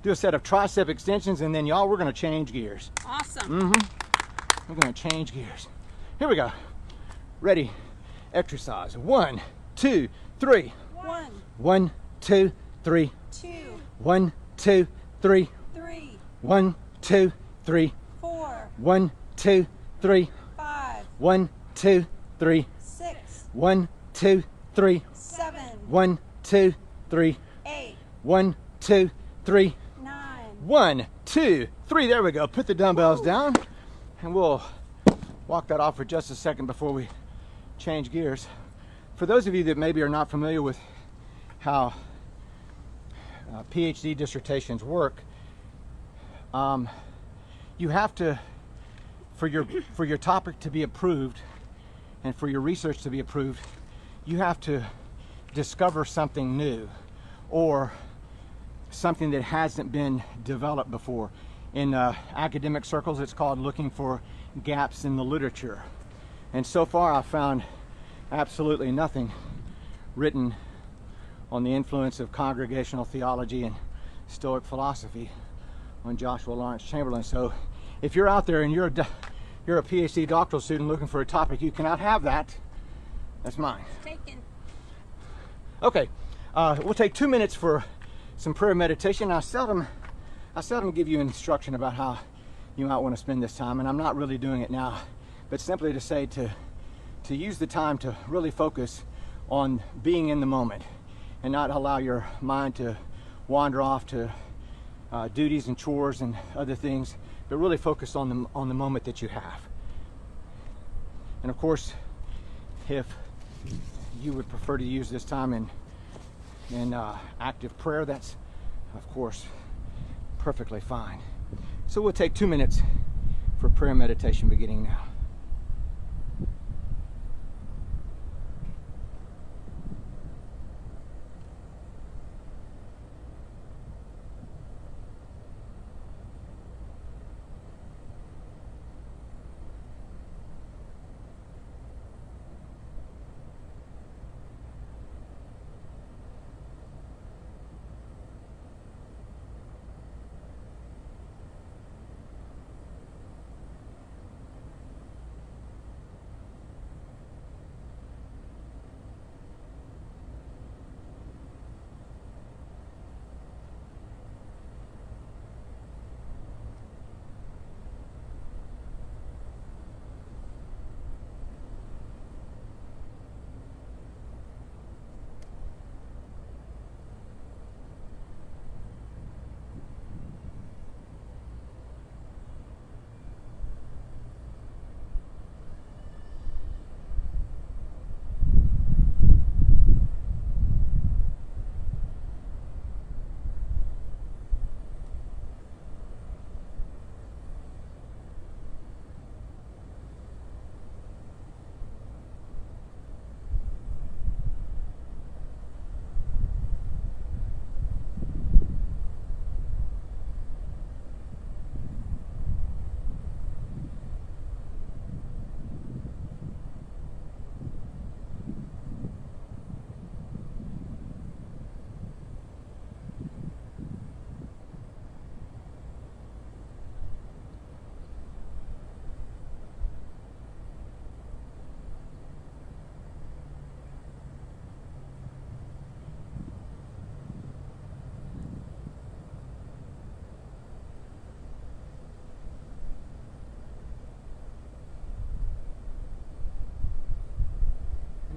do a set of tricep extensions, and then y'all, we're gonna change gears. Awesome. We're gonna change gears. Here we go. Ready, exercise. 1, 2, 3. 1, 1, 2, 3. 2, 1, 2, 3. 3, 1, 2, 3. 4, 1, 2, 3. 5, 1, 2, 3. 6, 1, 2, 3. 7, 1, 2, 3. 8, 1, 2, 3. 9. 1, 2, 3. There we go. Put the dumbbells down, and we'll walk that off for just a second before we change gears. For those of you that maybe are not familiar with how Ph.D. dissertations work, you have to, for your topic to be approved and for your research to be approved, you have to discover something new or something that hasn't been developed before. In academic circles, it's called looking for gaps in the literature. And so far, I've found absolutely nothing written on the influence of congregational theology and Stoic philosophy on Joshua Lawrence Chamberlain. So if you're out there and you're a PhD doctoral student looking for a topic, you cannot have that. That's mine. Taken. Okay, we'll take 2 minutes for some prayer meditation. I seldom give you instruction about how you might want to spend this time, and I'm not really doing it now, but simply to say to use the time to really focus on being in the moment and not allow your mind to wander off to duties and chores and other things, but really focus on the moment that you have. And of course, if you would prefer to use this time in active prayer, that's of course perfectly fine. So we'll take 2 minutes for prayer meditation beginning now.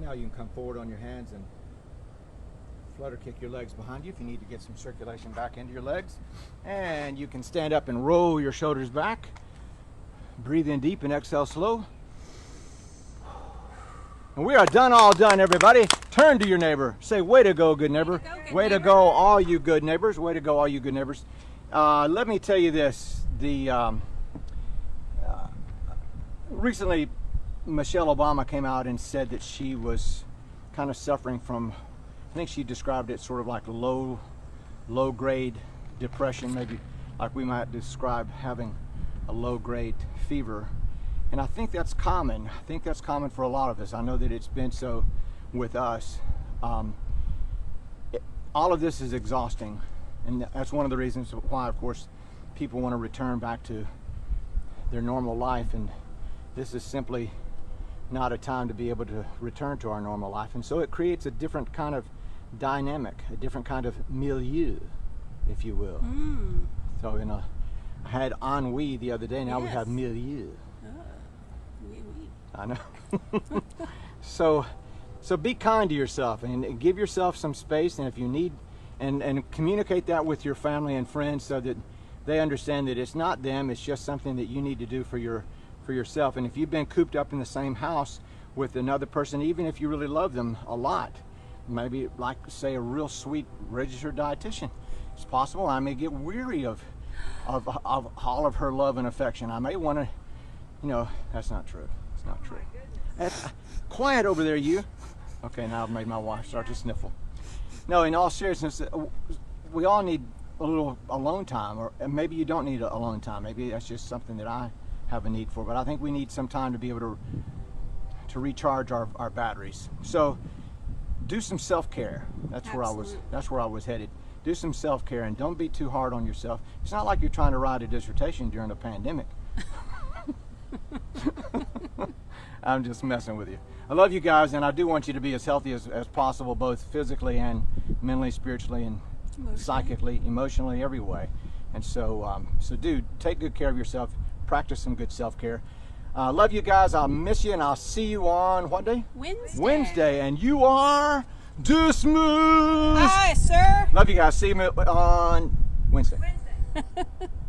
Now you can come forward on your hands and flutter kick your legs behind you if you need to get some circulation back into your legs. And you can stand up and roll your shoulders back. Breathe in deep and exhale slow. And we are done, all done, everybody. Turn to your neighbor. Say, way to go, good neighbor. Way to neighbor. go, all you good neighbors. Way to go, all you good neighbors. Let me tell you this. Recently, Michelle Obama came out and said that she was kind of suffering from, I think she described it sort of like low-grade depression, maybe like we might describe having a low-grade fever. And I think that's common. I think that's common for a lot of us. I know that it's been so with us. All of this is exhausting, and that's one of the reasons why, of course, people want to return back to their normal life, and this is simply not a time to be able to return to our normal life. And so it creates a different kind of dynamic, a different kind of milieu, if you will. So I had ennui the other day, now we have milieu. Oui, oui. I know. So be kind to yourself and give yourself some space, and if you need, and communicate that with your family and friends so that they understand that it's not them, it's just something that you need to do for yourself. And if you've been cooped up in the same house with another person, even if you really love them a lot, maybe like say a real sweet registered dietitian, it's possible I may get weary of all of her love and affection. I may want to, that's not true. It's not true. Quiet over there, you. Okay, now I've made my wife start to sniffle. No, in all seriousness, we all need a little alone time, or maybe you don't need alone time. Maybe that's just something that I have a need for. But I think we need some time to be able to recharge our batteries. So do some self-care. That's where I was headed. Do some self-care, and don't be too hard on yourself. It's not like you're trying to write a dissertation during a pandemic. I'm just messing with you. I love you guys, and I do want you to be as healthy as possible, both physically and mentally, spiritually, and psychically, emotionally, every way. And so dude, take good care of yourself. Practice some good self-care. Love you guys. I'll miss you, and I'll see you on what day? Wednesday. And you are dismissed. Hi, sir. Love you guys. See you on Wednesday.